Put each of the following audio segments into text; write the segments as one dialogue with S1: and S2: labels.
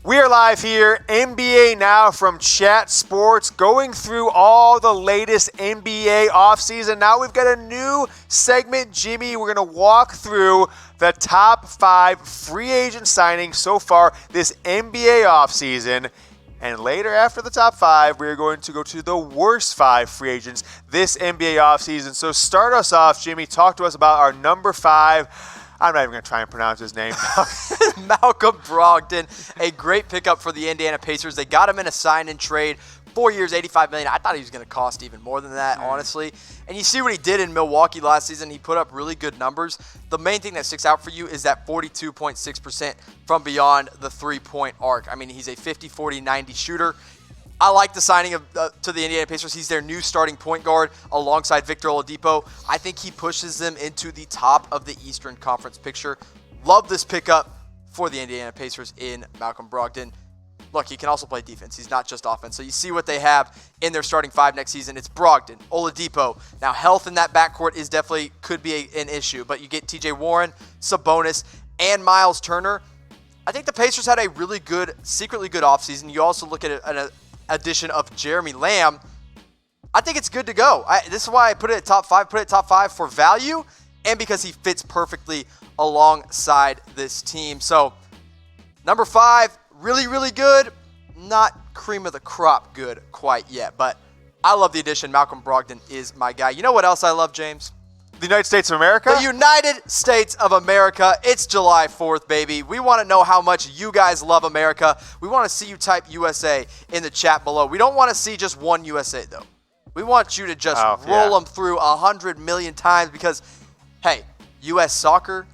S1: We are live here, NBA Now from Chat Sports, going through all the latest NBA offseason. Now we've got a new segment, Jimmy. We're going to walk through the top 5 free agent signings so far this NBA offseason. And later, after the top 5, we're going to go to the worst 5 free agents this NBA offseason. So start us off, Jimmy. Talk to us about our number 5. I'm not even going to try and pronounce his name.
S2: Malcolm Brogdon, a great pickup for the Indiana Pacers. They got him in a sign-and trade, 4 years, $85 million. I thought he was going to cost even more than that, honestly. And you see what he did in Milwaukee last season. He put up really good numbers. The main thing that sticks out for you is that 42.6% from beyond the three-point arc. I mean, he's a 50, 40, 90 shooter. I like the signing to the Indiana Pacers. He's their new starting point guard alongside Victor Oladipo. I think he pushes them into the top of the Eastern Conference picture. Love this pickup for the Indiana Pacers in Malcolm Brogdon. Look, he can also play defense. He's not just offense. So you see what they have in their starting 5 next season. It's Brogdon, Oladipo. Now, health in that backcourt is definitely could be an issue, but you get TJ Warren, Sabonis, and Miles Turner. I think the Pacers had a really good, secretly good offseason. You also look at an addition of Jeremy Lamb. I think it's good to go. This is why I put it at top 5. Put it at top 5 for value and because he fits perfectly alongside this team. So, number 5, really, really good. Not cream of the crop good quite yet, but I love the addition. Malcolm Brogdon is my guy. You know what else I love, James?
S1: The United States of America?
S2: The United States of America. It's July 4th, baby. We want to know how much you guys love America. We want to see you type USA in the chat below. We don't want to see just one USA, though. We want you to just roll them through 100 million times because, hey, U.S. soccer,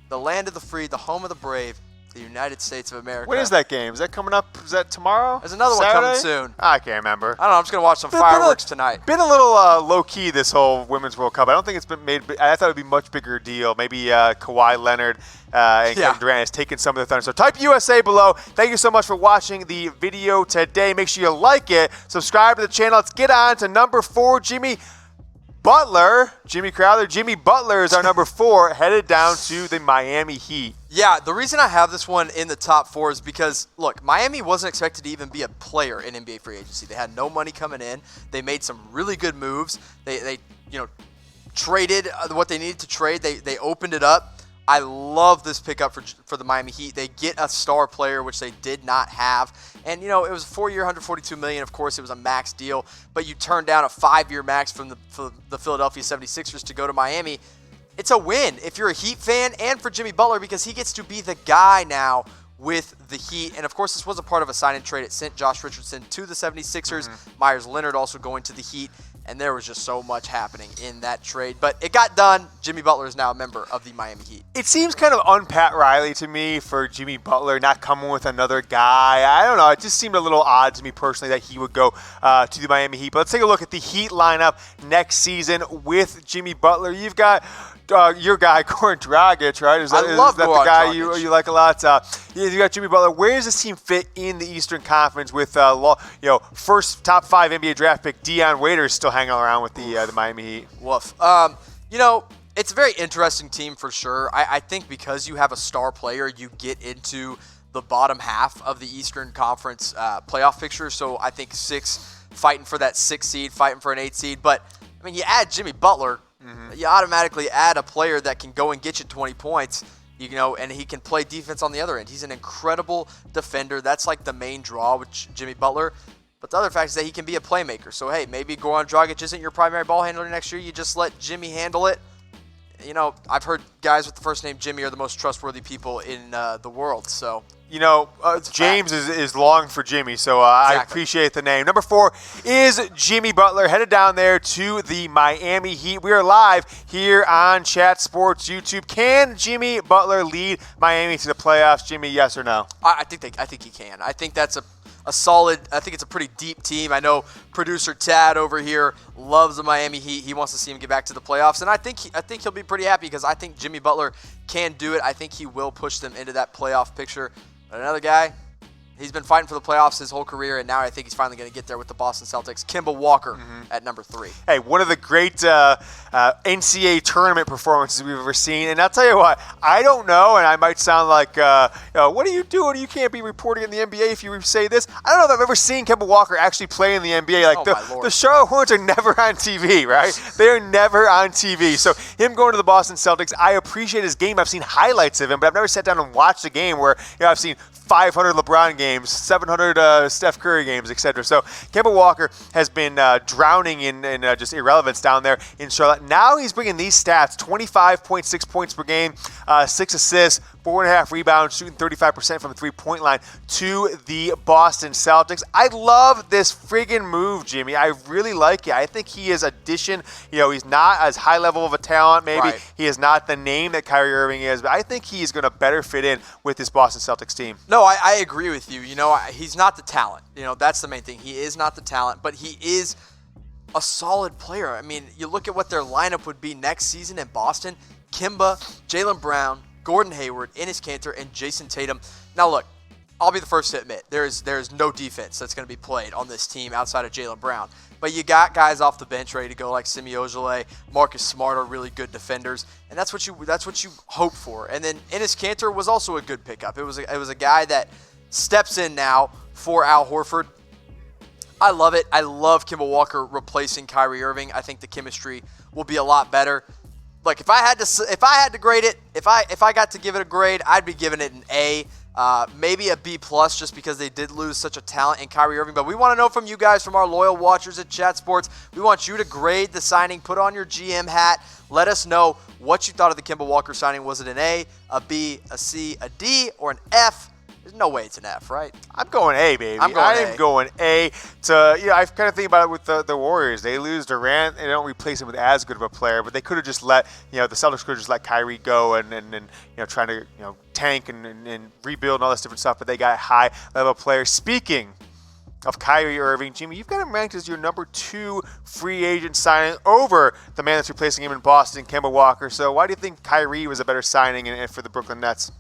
S2: the land of the free, the home of the brave, the United States of America.
S1: When is that game? Is that coming up? Is that tomorrow?
S2: There's another
S1: Saturday?
S2: one coming soon.
S1: I can't remember.
S2: I don't know. I'm just going to watch some fireworks tonight.
S1: Been a little low-key, this whole Women's World Cup. I don't think it's been made. I thought it would be a much bigger deal. Maybe Kawhi Leonard and Kevin Durant has taken some of the thunder. So type USA below. Thank you so much for watching the video today. Make sure you like it. Subscribe to the channel. Let's get on to number 4, Jimmy Butler. Jimmy Crowther. Jimmy Butler is our number 4, headed down to the Miami Heat.
S2: Yeah, the reason I have this one in the top 4 is because, look, Miami wasn't expected to even be a player in NBA free agency. They had no money coming in. They made some really good moves. They traded what they needed to trade. They opened it up. I love this pickup for the Miami Heat. They get a star player, which they did not have. And, it was a 4-year, $142 million. Of course, it was a max deal. But you turned down a 5-year max from the Philadelphia 76ers to go to Miami. It's a win if you're a Heat fan and for Jimmy Butler because he gets to be the guy now with the Heat. And, of course, this was a part of a sign-and trade. It sent Josh Richardson to the 76ers. Myers Leonard also going to the Heat. And there was just so much happening in that trade. But it got done. Jimmy Butler is now a member of the Miami Heat.
S1: It seems kind of un-Pat Riley to me for Jimmy Butler not coming with another guy. I don't know. It just seemed a little odd to me personally that he would go to the Miami Heat. But let's take a look at the Heat lineup next season with Jimmy Butler. You've got your guy, Goran Dragic, right? Is that the guy you like a lot? You got Jimmy Butler. Where does this team fit in the Eastern Conference with first top 5 NBA draft pick Dwayne Wade is still hanging around with the Miami Heat?
S2: Woof. It's a very interesting team for sure. I think because you have a star player, you get into the bottom half of the Eastern Conference playoff picture. So I think 6 fighting for that 6 seed, fighting for an 8 seed. But I mean, you add Jimmy Butler. You automatically add a player that can go and get you 20 points, and he can play defense on the other end. He's an incredible defender. That's like the main draw with Jimmy Butler. But the other fact is that he can be a playmaker. So, hey, maybe Goran Dragic isn't your primary ball handler next year. You just let Jimmy handle it. I've heard guys with the first name Jimmy are the most trustworthy people in the world. So,
S1: James is long for Jimmy, so I appreciate the name. Number 4 is Jimmy Butler, headed down there to the Miami Heat. We are live here on Chat Sports YouTube. Can Jimmy Butler lead Miami to the playoffs, Jimmy, yes or no?
S2: I think he can. I think that's a solid. I think it's a pretty deep team. I know producer Tad over here loves the Miami Heat. He wants to see him get back to the playoffs, and I think he'll be pretty happy because I think Jimmy Butler can do it. I think he will push them into that playoff picture. But another guy, He's been fighting for the playoffs his whole career, and now I think he's finally going to get there with the Boston Celtics. Kemba Walker at number 3.
S1: Hey, one of the great NCAA tournament performances we've ever seen. And I'll tell you what, I don't know, and I might sound like, what are you doing? You can't be reporting in the NBA if you say this. I don't know if I've ever seen Kemba Walker actually play in the NBA. Like the Charlotte Hornets are never on TV, right? They are never on TV. So him going to the Boston Celtics, I appreciate his game. I've seen highlights of him, but I've never sat down and watched a game where I've seen 500 LeBron games, 700 Steph Curry games, etc. So Kemba Walker has been drowning in just irrelevance down there in Charlotte. Now he's bringing these stats: 25.6 points per game, 6 assists, 4.5 rebounds, shooting 35% from the three-point line to the Boston Celtics. I love this friggin' move, Jimmy. I really like it. I think he is addition. He's not as high level of a talent, maybe.
S2: Right.
S1: He is not the name that Kyrie Irving is, but I think he's going to better fit in with this Boston Celtics team.
S2: No, I agree with you. He's not the talent. That's the main thing. He is not the talent, but he is a solid player. I mean, you look at what their lineup would be next season in Boston: Kemba, Jaylen Brown, Gordon Hayward, Enes Kanter, and Jason Tatum. Now, look, I'll be the first to admit there is no defense that's going to be played on this team outside of Jaylen Brown. But you got guys off the bench ready to go like Semi Ojeleye, Marcus Smart are really good defenders, and that's what you hope for. And then Enes Kanter was also a good pickup. It was a guy that steps in now for Al Horford. I love it. I love Kemba Walker replacing Kyrie Irving. I think the chemistry will be a lot better. Look, if I had to grade it, if I got to give it a grade, I'd be giving it an A. Maybe a B+, just because they did lose such a talent in Kyrie Irving. But we want to know from you guys, from our loyal watchers at Chat Sports. We want you to grade the signing. Put on your GM hat. Let us know what you thought of the Kemba Walker signing. Was it an A, a B, a C, a D, or an F? There's no way it's an F, right?
S1: I'm going A, baby.
S2: I'm
S1: going A. I kind of think about it with the Warriors. They lose Durant, and they don't replace him with as good of a player, but they could have just let, the Celtics could have just let Kyrie go and trying to, tank and rebuild and all this different stuff, but they got a high-level player. Speaking of Kyrie Irving, Jimmy, you've got him ranked as your number 2 free agent signing over the man that's replacing him in Boston, Kemba Walker. So why do you think Kyrie was a better signing for the Brooklyn Nets?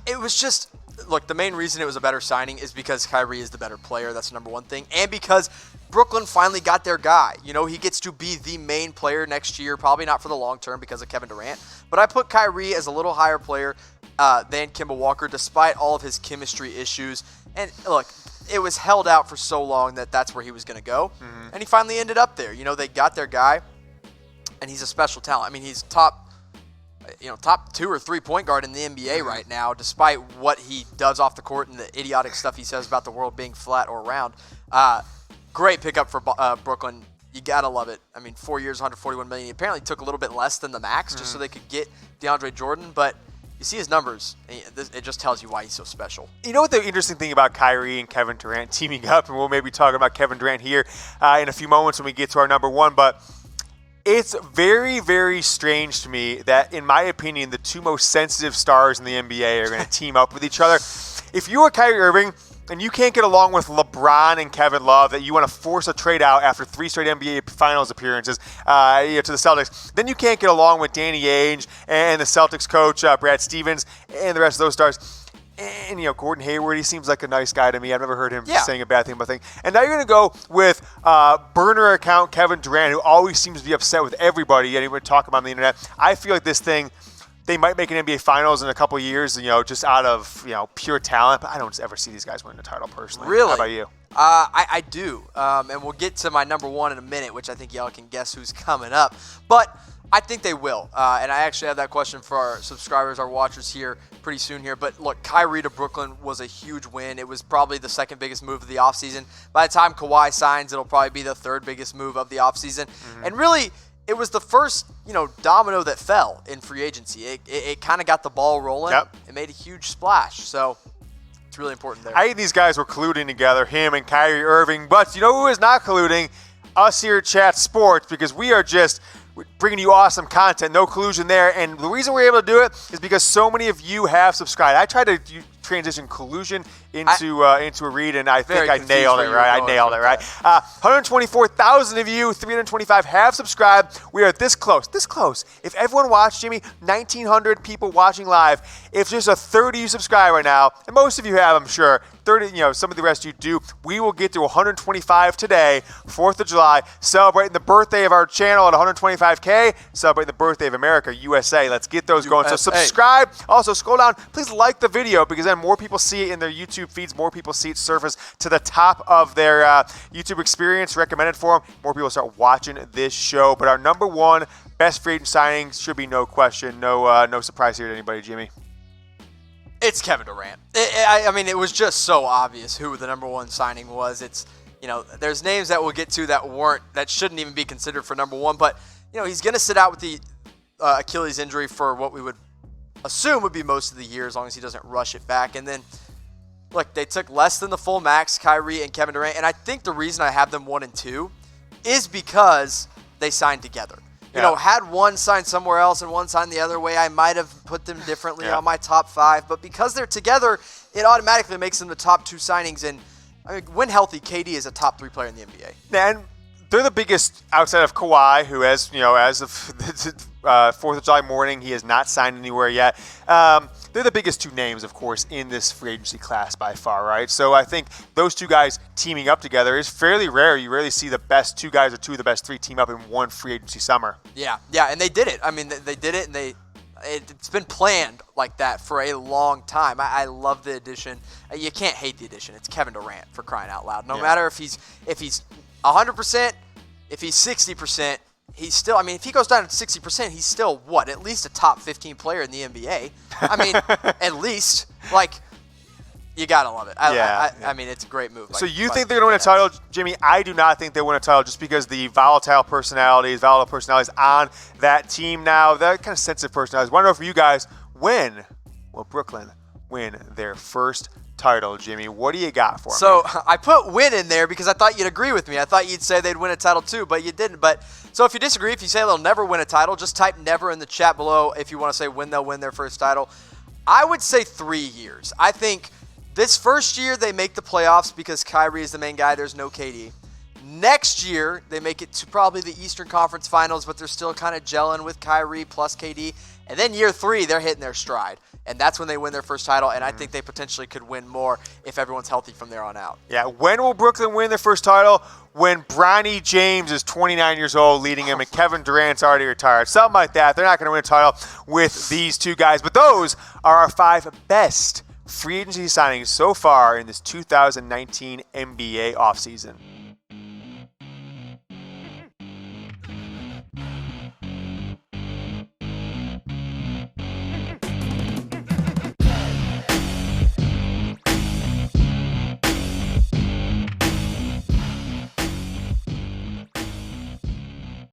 S2: It was just... Look, the main reason it was a better signing is because Kyrie is the better player. That's the number one thing. And because Brooklyn finally got their guy. He gets to be the main player next year, probably not for the long term because of Kevin Durant. But I put Kyrie as a little higher player than Kemba Walker, despite all of his chemistry issues. And look, it was held out for so long that that's where he was going to go. Mm-hmm. And he finally ended up there. They got their guy, and he's a special talent. I mean, he's top 2 or 3 point guard in the NBA right now, despite what he does off the court and the idiotic stuff he says about the world being flat or round. Great pickup for Brooklyn. You got to love it. I mean, 4 years, $141 million. He apparently took a little bit less than the max just so they could get DeAndre Jordan, but you see his numbers, it just tells you why he's so special. You
S1: know what the interesting thing about Kyrie and Kevin Durant teaming up, and we'll maybe talk about Kevin Durant here in a few moments when we get to our number 1, but it's very, very strange to me that, in my opinion, the 2 most sensitive stars in the NBA are going to team up with each other. If you are Kyrie Irving and you can't get along with LeBron and Kevin Love, that you want to force a trade out after 3 straight NBA Finals appearances to the Celtics, then you can't get along with Danny Ainge and the Celtics coach, Brad Stevens, and the rest of those stars. And, Gordon Hayward, he seems like a nice guy to me. I've never heard him saying a bad thing about things. And now you're going to go with burner account Kevin Durant, who always seems to be upset with everybody, and even talk about on the internet. I feel like this thing, they might make an NBA Finals in a couple of years, just out of, pure talent. But I don't ever see these guys winning the title personally.
S2: Really?
S1: How about you?
S2: I do. And we'll get to my number 1 in a minute, which I think y'all can guess who's coming up. But I think they will. And I actually have that question for our subscribers, our watchers here pretty soon here. But look, Kyrie to Brooklyn was a huge win. It was probably the 2nd biggest move of the offseason. By the time Kawhi signs, it'll probably be the 3rd biggest move of the offseason. Mm-hmm. And really, it was the first, domino that fell in free agency. It kind of got the ball rolling.
S1: Yep.
S2: It made a huge splash. So it's really important there.
S1: I think these guys were colluding together, him and Kyrie Irving. But you know who is not colluding? Us here at Chat Sports, because we are just bringing you awesome content, no collusion there. And the reason we're able to do it is because so many of you have subscribed. I try to transition collusion into a read, and I think I nailed it, right? 124,000 of you, 325 have subscribed. We are this close. If everyone watched, Jimmy, 1,900 people watching live. If there's a 30 you subscribe right now, and most of you have, I'm sure, 30, some of the rest you do, we will get to 125 today, 4th of July, celebrating the birthday of our channel at 125K, celebrating the birthday of America, USA. Let's get those going. So subscribe. Also, scroll down. Please like the video, because then more people see it in their YouTube feeds, more people see it surface to the top of their YouTube experience, recommended for them. More people start watching this show. But our number one best free agent signing should be no question, no surprise here to anybody, Jimmy.
S2: It's Kevin Durant. I mean, it was just so obvious who the number one signing was. It's, there's names that we'll get to that shouldn't even be considered for number one, but, he's going to sit out with the Achilles injury for what we would assume would be most of the year, as long as he doesn't rush it back. And then, look, they took less than the full max, Kyrie and Kevin Durant, and I think the reason I have them 1 and 2 is because they signed together. Had one signed somewhere else and one signed the other way, I might have put them differently on my top 5. But because they're together, it automatically makes them the top 2 signings. And when healthy, KD is a top 3 player in the NBA.
S1: And they're the biggest outside of Kawhi, who has, as of 4th of July morning, he has not signed anywhere yet. They're the biggest 2 names, of course, in this free agency class by far, right? So I think those 2 guys teaming up together is fairly rare. You rarely see the best 2 guys or 2 of the best 3 team up in one free agency summer. Yeah,
S2: and they did it. I mean, they did it, and it's been planned like that for a long time. I love the addition. You can't hate the addition. It's Kevin Durant, for crying out loud. No matter if he's 100%, if he's 60%, he's still, if he goes down to 60%, he's still, at least a top 15 player in the NBA. At least, you got to love it. I mean, it's a great move.
S1: So you think they're going to win a title, Jimmy? I do not think they win a title, just because the volatile personalities on that team now, that kind of sensitive personalities. I want to know for you guys, when will Brooklyn win their first title, Jimmy? What do you got for me?
S2: So I put win in there because I thought you'd agree with me. I thought you'd say they'd win a title too, but you didn't. But so if you disagree, if you say they'll never win a title, just type never in the chat below if you want to say when they'll win their first title. I would say 3 years. I think this first year they make the playoffs because Kyrie is the main guy. There's no KD. Next year they make it to probably the Eastern Conference Finals, but they're still kind of gelling with Kyrie plus KD. And then year 3, they're hitting their stride. And that's when they win their first title, and I think they potentially could win more if everyone's healthy from there on out.
S1: Yeah, when will Brooklyn win their first title? When Bronny James is 29 years old leading him and Kevin Durant's already retired. Something like that. They're not going to win a title with these 2 guys. But those are our 5 best free agency signings so far in this 2019 NBA offseason.